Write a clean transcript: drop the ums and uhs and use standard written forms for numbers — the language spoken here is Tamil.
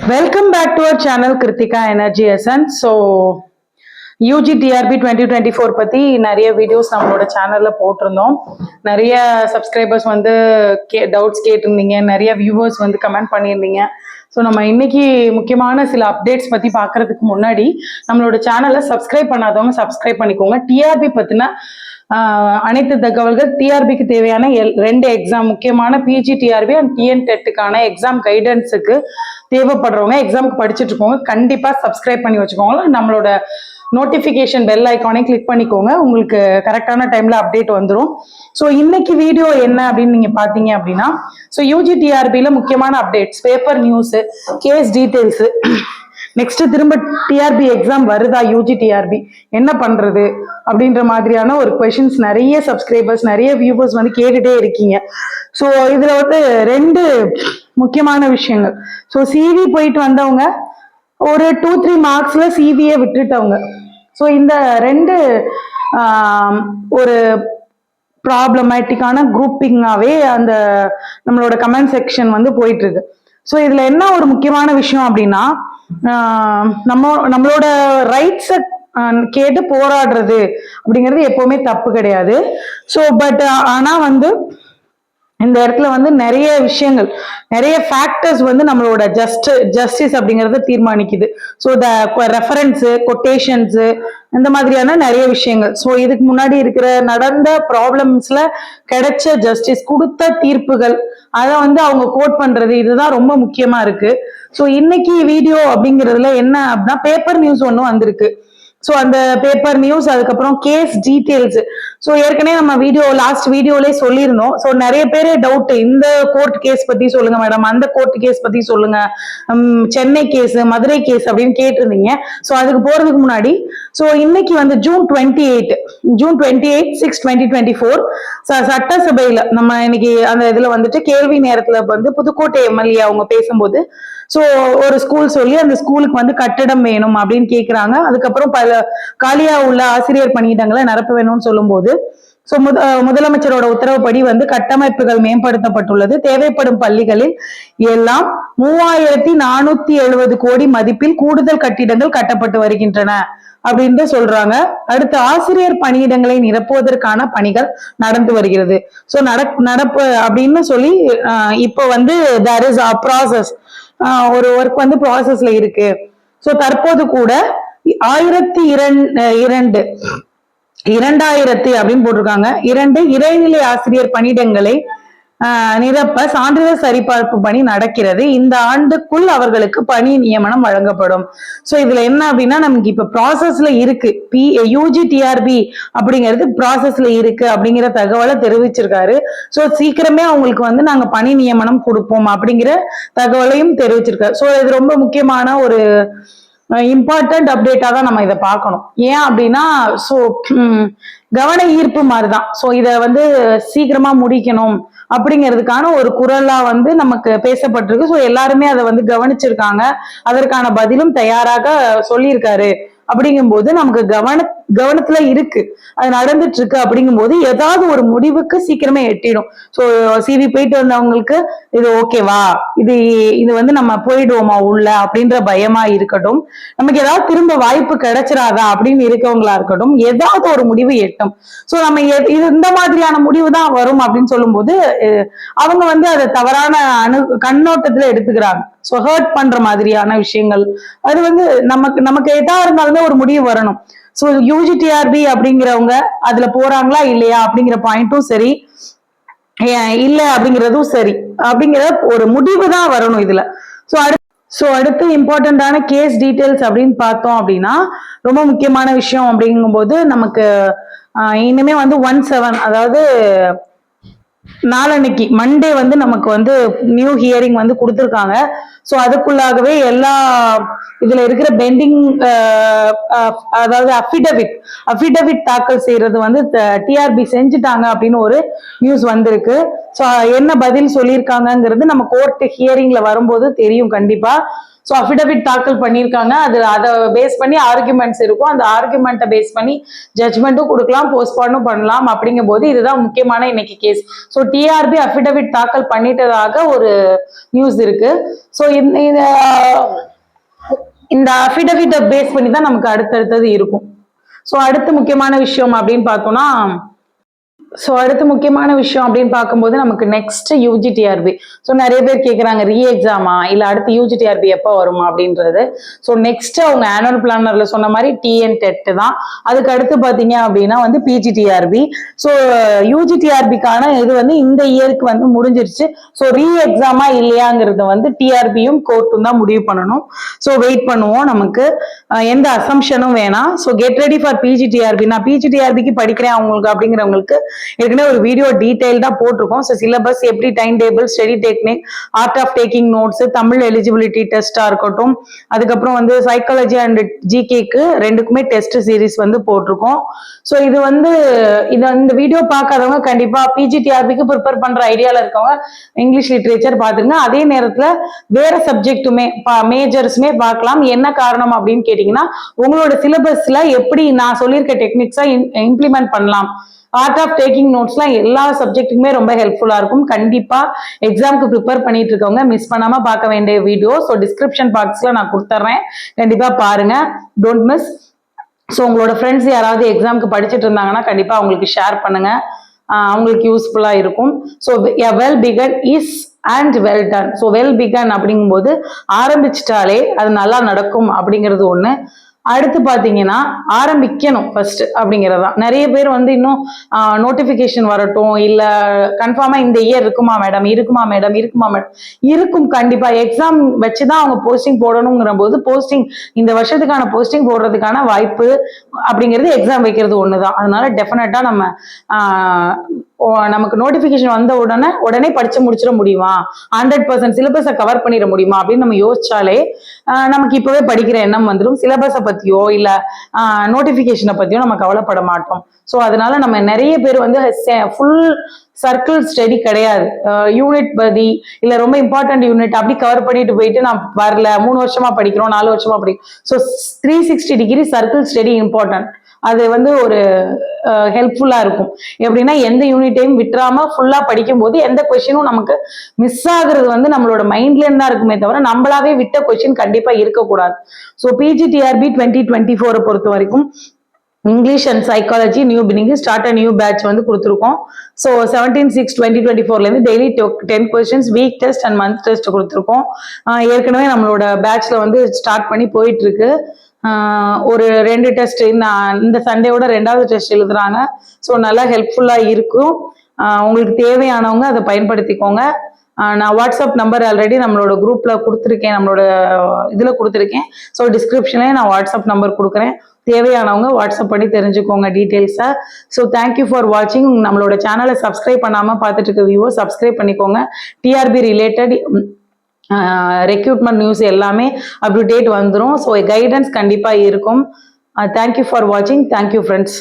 Welcome back to our channel Kritika Energy Essence. So UG TRP 2024 பற்றி நிறைய வீடியோஸ் நம்மளோட சேனலில் போட்டிருந்தோம். நிறைய சப்ஸ்கிரைபர்ஸ் வந்து டவுட்ஸ் கேட்டிருந்தீங்க, நிறைய வியூவர்ஸ் வந்து கமெண்ட் பண்ணியிருந்தீங்க. ஸோ நம்ம இன்னைக்கு முக்கியமான சில அப்டேட்ஸ் பற்றி பார்க்கறதுக்கு முன்னாடி நம்மளோட சேனலை சப்ஸ்கிரைப் பண்ணாதவங்க சப்ஸ்கிரைப் பண்ணிக்கோங்க. டிஆர்பி பற்றின அனைத்து தகவல்கள், டிஆர்பிக்கு தேவையான ரெண்டு எக்ஸாம், முக்கியமான பிஜி டிஆர்பி அண்ட் டிஎன் டெட்டுக்கான எக்ஸாம் கைடன்ஸுக்கு தேவைப்படுறவங்க, எக்ஸாமுக்கு படிச்சுட்டு இருக்கோங்க, கண்டிப்பாக சப்ஸ்கிரைப் பண்ணி வச்சுக்கோங்க. நம்மளோட நோட்டிஃபிகேஷன் பெல் ஐக்கானே கிளிக் பண்ணிக்கோங்க, உங்களுக்கு கரெக்டான டைம்ல அப்டேட் வந்துடும். ஸோ இன்னைக்கு வீடியோ என்ன அப்படின்னு நீங்க பாத்தீங்க அப்படின்னா, ஸோ யூஜி டிஆர்பியில முக்கியமான updates, paper news, case details, next திரும்ப டிஆர்பி எக்ஸாம் வருதா, யூஜி டிஆர்பி என்ன பண்றது அப்படின்ற மாதிரியான ஒரு கொஸ்டின்ஸ் நிறைய சப்ஸ்கிரைபர்ஸ், நிறைய வியூவர்ஸ் வந்து கேட்டுட்டே இருக்கீங்க. ஸோ இதுல வந்து ரெண்டு முக்கியமான விஷயங்கள். ஸோ சிவி போயிட்டு வந்தவங்க ஒரு 2-3 மார்க்ஸ்ல சிவியை விட்டுட்டவங்க. ஸோ இந்த ரெண்டு ஒரு ப்ராப்ளமேட்டிக்கான குரூப்பிங்காவே அந்த நம்மளோட கமெண்ட் செக்ஷன் வந்து போயிட்டு இருக்கு. ஸோ இதுல என்ன ஒரு முக்கியமான விஷயம் அப்படின்னா, நம்மளோட ரைட்ஸை கேட்டு போராடுறது அப்படிங்கிறது எப்பவுமே தப்பு கிடையாது. ஸோ பட் ஆனா வந்து இந்த இடத்துல வந்து நிறைய விஷயங்கள், நிறைய ஃபேக்டர்ஸ் வந்து நம்மளோட ஜஸ்டிஸ் அப்படிங்கறத தீர்மானிக்குது. ஸோ ரெஃபரன்ஸு, கொட்டேஷன்ஸு, இந்த மாதிரியான நிறைய விஷயங்கள். ஸோ இதுக்கு முன்னாடி இருக்கிற நடந்த ப்ராப்ளம்ஸ்ல கிடைச்ச ஜஸ்டிஸ், கொடுத்த தீர்ப்புகள், அதை வந்து அவங்க கோட் பண்றது, இதுதான் ரொம்ப முக்கியமா இருக்கு. ஸோ இன்னைக்கு வீடியோ அப்படிங்கிறதுல என்ன அப்படின்னா, பேப்பர் நியூஸ் ஒன்று வந்திருக்கு. ஸோ அந்த பேப்பர் நியூஸ், அதுக்கப்புறம் கேஸ் டீட்டெயில்ஸ். ஸோ ஏற்கனவே நம்ம லாஸ்ட் வீடியோலேயே சொல்லியிருந்தோம். ஸோ நிறைய பேர் டவுட், இந்த கோர்ட் கேஸ் பத்தி சொல்லுங்க மேடம், அந்த கோர்ட் கேஸ் பத்தி சொல்லுங்க, சென்னை கேஸ், மதுரை கேஸ் அப்படின்னு கேட்டிருந்தீங்க. ஸோ அதுக்கு போறதுக்கு முன்னாடி, ஸோ இன்னைக்கு வந்து ஜூன் 28/6/2024 சட்டசபையில நம்ம இன்னைக்கு அந்த இதுல வந்துட்டு கேள்வி நேரத்துல வந்து புதுக்கோட்டை எம்எல்ஏ அவங்க பேசும்போது, ஸோ ஒரு ஸ்கூல் சொல்லி அந்த ஸ்கூலுக்கு வந்து கட்டடம் வேணும் அப்படின்னு கேட்குறாங்க. அதுக்கப்புறம் பல காலியா உள்ள ஆசிரியர் பணியிடங்களை நிரப்ப வேணும்னு சொல்லும்போது, ஸோ முதலமைச்சரோட உத்தரவுப்படி வந்து கட்டமைப்புகள் மேம்படுத்தப்பட்டுள்ளது. தேவைப்படும் பள்ளிகளில் எல்லாம் 3470 கோடி மதிப்பில் கூடுதல் கட்டிடங்கள் கட்டப்பட்டு வருகின்றன அப்படின்னு சொல்றாங்க. அடுத்து ஆசிரியர் பணியிடங்களை நிரப்புவதற்கான பணிகள் நடந்து வருகிறது. ஸோ நடப்பு அப்படின்னு சொல்லி இப்போ வந்து தேர் இஸ் அ ப்ராசஸ், ஒரு ஒர்க் வந்து ப்ராசஸ்ல இருக்கு. ஸோ தற்போது கூட 2002 அப்படின்னு போட்டிருக்காங்க, 2 இடைநிலை ஆசிரியர் பணியிடங்களை நிரப்ப சான்றிதழ் சரிபார்ப்பு பணி நடக்கிறது. இந்த ஆண்டுக்குள் அவர்களுக்கு பணி நியமனம் வழங்கப்படும். ஸோ இதுல என்ன அப்படின்னா, நமக்கு இப்ப ப்ராசஸ்ல இருக்கு, யூஜி டிஆர்பி அப்படிங்கிறது ப்ராசஸ்ல இருக்கு அப்படிங்கிற தகவலை தெரிவிச்சிருக்காரு. ஸோ சீக்கிரமே அவங்களுக்கு வந்து நாங்க பணி நியமனம் கொடுப்போம் அப்படிங்கிற தகவலையும் தெரிவிச்சிருக்காரு. ஸோ இது ரொம்ப முக்கியமான ஒரு இம்பார்ட்டன்ட் அப்டேட்டா தான் நம்ம இதை பார்க்கணும். ஏன் அப்படின்னா, ஸோ கவன ஈர்ப்பு மாதிரிதான். ஸோ இதை வந்து சீக்கிரமா முடிக்கணும் அப்படிங்கிறதுக்கான ஒரு குரலா வந்து நமக்கு பேசப்பட்டிருக்கு. ஸோ எல்லாருமே அதை வந்து கவனிச்சிருக்காங்க, அதற்கான பதிலும் தயாராக சொல்லியிருக்காரு. அப்படிங்கும்போது நமக்கு கவனத்துல இருக்கு, அது நடந்துட்டு இருக்கு. அப்படிங்கும்போது ஏதாவது ஒரு முடிவுக்கு சீக்கிரமே எட்டிடும். ஸோ சிவி போயிட்டு வந்தவங்களுக்கு இது ஓகேவா, இது வந்து நம்ம போயிடுவோமா உள்ள அப்படின்ற பயமா இருக்கட்டும், நமக்கு ஏதாவது திரும்ப வாய்ப்பு கிடைச்சிடாதா அப்படின்னு இருக்கவங்களா இருக்கட்டும், ஏதாவது ஒரு முடிவு எட்டும். ஸோ நம்ம இது இந்த மாதிரியான முடிவு தான் வரும் அப்படின்னு சொல்லும்போது அவங்க வந்து அதை தவறான கண்ணோட்டத்துல எடுத்துக்கிறாங்க. ஸோ ஹர்ட் பண்ற மாதிரியான விஷயங்கள், அது வந்து நமக்கு எதா இருந்தாலுமே ஒரு முடிவு வரணும். ஸோ யூஜி டிஆர்பி அப்படிங்கிறவங்க அதுல போறாங்களா இல்லையா அப்படிங்கிற பாயிண்ட்டும் சரி, இல்ல அப்படிங்கிறதும் சரி, அப்படிங்கிற ஒரு முடிவு தான் வரணும் இதுல. ஸோ அடுத்து இம்பார்ட்டன்டான கேஸ் டீடைல்ஸ் அப்படின்னு பார்த்தோம் அப்படின்னா, ரொம்ப முக்கியமான விஷயம் அப்படிங்கும்போது நமக்கு இனிமே வந்து 17, அதாவது நாளன்னைக்கு மண்டே வந்து நமக்கு வந்து நியூ ஹியரிங் வந்து கொடுத்துருக்காங்க. ஸோ அதுக்குள்ளாகவே எல்லா இதுல இருக்கிற பெண்டிங், அதாவது அஃபிடவிட் தாக்கல் செய்யறது வந்து டிஆர்பி செஞ்சுட்டாங்க அப்படின்னு ஒரு நியூஸ் வந்திருக்கு. ஸோ என்ன பதில் சொல்லியிருக்காங்கிறது நம்ம கோர்ட் ஹியரிங்ல வரும்போது தெரியும் கண்டிப்பா. ஸோ அஃபிடவிட் தாக்கல் பண்ணியிருக்காங்க. அதை பேஸ் பண்ணி ஆர்குமெண்ட்ஸ் இருக்கும். அந்த ஆர்குமெண்ட்டை பேஸ் பண்ணி ஜட்மெண்ட்டும் கொடுக்கலாம், போஸ்ட்பாண்டும் பண்ணலாம். அப்படிங்கும் போது இதுதான் முக்கியமான இன்னைக்கு கேஸ். ஸோ டிஆர்பி அஃபிடவிட் தாக்கல் பண்ணிட்டதாக ஒரு நியூஸ் இருக்கு. ஸோ இந்த அஃபிடவிட்டை பேஸ் பண்ணி தான் நமக்கு அடுத்தடுத்தது இருக்கும். ஸோ அடுத்த முக்கியமான விஷயம் அப்படின்னு பார்த்தோம்னா பார்க்கும்போது நமக்கு நெக்ஸ்ட் யூஜிடிஆர்பி. ஸோ நிறைய பேர் கேட்குறாங்க ரீ எக்ஸாமா இல்லை அடுத்து யூஜிடிஆர்பி எப்போ வருமா அப்படின்றது. ஸோ நெக்ஸ்ட் அவங்க ஆனுவல் பிளானர்ல சொன்ன மாதிரி டிஎன் டெட் தான். அதுக்கு அடுத்து பார்த்தீங்க அப்படின்னா வந்து பிஜிடிஆர்பி. ஸோ யூஜிடிஆர்பிக்கான இது வந்து இந்த இயருக்கு வந்து முடிஞ்சிருச்சு. ஸோ ரீ எக்ஸாமா இல்லையாங்கிறது வந்து டிஆர்பியும் கோர்ட்டும் தான் முடிவு பண்ணணும். ஸோ வெயிட் பண்ணுவோம். நமக்கு எந்த அசம்ஷனும் வேணாம். So get ready for PGTRB. நான் பிஜிடிஆர்பிக்கு படிக்கிறேன் அவங்களுக்கு அப்படிங்கிறவங்களுக்கு ஏற்கனவே ஒரு வீடியோ டீடைல்டா போட்டிருக்கோம். ஸோ சிலபஸ் எப்படி, time table, study technique, art of taking notes, Tamil eligibility டெஸ்டா இருக்கட்டும், அதுக்கப்புறம் வந்து சைக்காலஜி அண்ட் ஜிகேக்கு ரெண்டுக்குமே டெஸ்ட் சீரீஸ் வந்து போட்டிருக்கோம். ஸோ இது வந்து இந்த வீடியோ பார்க்காதவங்க கண்டிப்பா பிஜிடிஆர்பிக்கு ப்ரிப்பேர் பண்ற ஐடியால இருக்கவங்க இங்கிலீஷ் லிட்ரேச்சர் பார்த்துருங்க. அதே நேரத்துல வேற சப்ஜெக்ட்டுமே மேஜர்ஸுமே பார்க்கலாம். என்ன காரணம் அப்படின்னு கேட்டீங்கன்னா உங்களோட சிலபஸ்ல எப்படி நான் சொல்லியிருக்க டெக்னிக்ஸா இம்ப்ளிமெண்ட் பண்ணலாம். ஆர்ட் ஆஃப் டேக்கிங் நோட்ஸ்லாம் எல்லா சப்ஜெக்ட்டுக்குமே ரொம்ப ஹெல்ப்ஃபுல்லா இருக்கும். கண்டிப்பா எக்ஸாமுக்கு ப்ரிப்பேர் பண்ணிட்டு இருக்கவங்க மிஸ் பண்ணாம பார்க்க வேண்டிய வீடியோ. ஸோ டிஸ்கிரிப்ஷன் பாக்ஸ்ல நான் கொடுத்துட்றேன், கண்டிப்பா பாருங்க, டோன்ட் மிஸ். ஸோ உங்களோட ஃப்ரெண்ட்ஸ் யாராவது எக்ஸாமுக்கு படிச்சுட்டு இருந்தாங்கன்னா கண்டிப்பா அவங்களுக்கு ஷேர் பண்ணுங்க, அவங்களுக்கு யூஸ்ஃபுல்லா இருக்கும். So well begin is and well done. So well begin அப்படிங்கும்போது ஆரம்பிச்சிட்டாலே அது நல்லா நடக்கும் அப்படிங்கிறது ஒண்ணு. அடுத்து பாத்தீங்கன்னா ஆரம்பிக்கணும் ஃபர்ஸ்ட் அப்படிங்கறதுதான். நிறைய பேர் வந்து இன்னும் நோட்டிபிகேஷன் வரட்டும், இல்ல கன்ஃபார்மா இந்த இயர் இருக்குமா மேடம் இருக்கும். கண்டிப்பா எக்ஸாம் வச்சுதான் அவங்க போஸ்டிங் போடணுங்கிற போது போஸ்டிங் இந்த வருஷத்துக்கான போஸ்டிங் போடுறதுக்கான வாய்ப்பு அப்படிங்கிறது எக்ஸாம் வைக்கிறது ஒண்ணுதான். அதனால டெஃபினட்டா நமக்கு நோட்டிபிகேஷன் வந்த உடனே படிச்சு முடிச்சிட முடியுமா, 100% சிலபஸை கவர் பண்ணிட முடியுமா அப்படின்னு நம்ம யோசிச்சாலே நமக்கு இப்பவே படிக்கிற எண்ணம் வந்துடும். சிலபஸை பத்தியோ இல்ல நோட்டிபிகேஷனை பத்தியோ நம்ம கவலைப்பட மாட்டோம். ஸோ அதனால நம்ம நிறைய பேர் வந்து ஃபுல் சர்க்கிள் ஸ்டடி கிடையாது, யூனிட் பதி இல்ல ரொம்ப இம்பார்ட்டன்ட் யூனிட் அப்படி கவர் பண்ணிட்டு போயிட்டு நான் வரல, 3 வருஷமா படிக்கிறோம் 4 வருஷமா படிக்கிறோம். So 360 degree circle study important. அது வந்து ஒரு ஹெல்ப்ஃபுல்லா இருக்கும். எப்படின்னா எந்த யூனிட்டையும் விட்டுறாம ஃபுல்லா படிக்கும் போது எந்த கொஸ்டினும் நமக்கு மிஸ் ஆகுறது வந்து நம்மளோட மைண்ட்ல இருந்தா இருக்குமே தவிர நம்மளாவே விட்ட கொஸ்டின் கண்டிப்பா இருக்கக்கூடாது. ஸோ பிஜிடிஆர்பி 2024 பொறுத்த வரைக்கும் English and psychology new beginning start a new batch வந்து கொடுத்துருக்கோம். ஸோ 17/6/2024 இருந்து daily 10 questions, week test and month test கொடுத்துருக்கோம். ஏற்கனவே நம்மளோட பேட்ச்ல வந்து ஸ்டார்ட் பண்ணி போயிட்டு இருக்கு. ஒரு 2 டெஸ்ட் இந்த சண்டேவோட 2வது டெஸ்ட் எழுதுறாங்க. ஸோ நல்லா ஹெல்ப்ஃபுல்லா இருக்கும். உங்களுக்கு தேவையானவங்க அதை பயன்படுத்திக்கோங்க. நான் வாட்ஸ்அப் நம்பர் ஆல்ரெடி நம்மளோட குரூப்ல கொடுத்துருக்கேன், நம்மளோட இதுல கொடுத்துருக்கேன். ஸோ டிஸ்கிரிப்ஷன்லேயே நான் வாட்ஸ்அப் நம்பர் கொடுக்குறேன். தேவையானவங்க வாட்ஸ்அப் பண்ணி தெரிஞ்சுக்கோங்க டீட்டெயில்ஸை. ஸோ தேங்க்யூ ஃபார் வாட்சிங். நம்மளோட சேனலை சப்ஸ்கிரைப் பண்ணாமல் பார்த்துட்டு இருக்க வியூவர்ஸ் சப்ஸ்கிரைப் பண்ணிக்கோங்க. டிஆர்பி ரிலேட்டட் ரெக்ரூட்மெண்ட் நியூஸ் எல்லாமே அப் டு டேட் வந்துடும். ஸோ கைடன்ஸ் கண்டிப்பாக இருக்கும். தேங்க்யூ ஃபார் வாட்சிங். Thank you friends.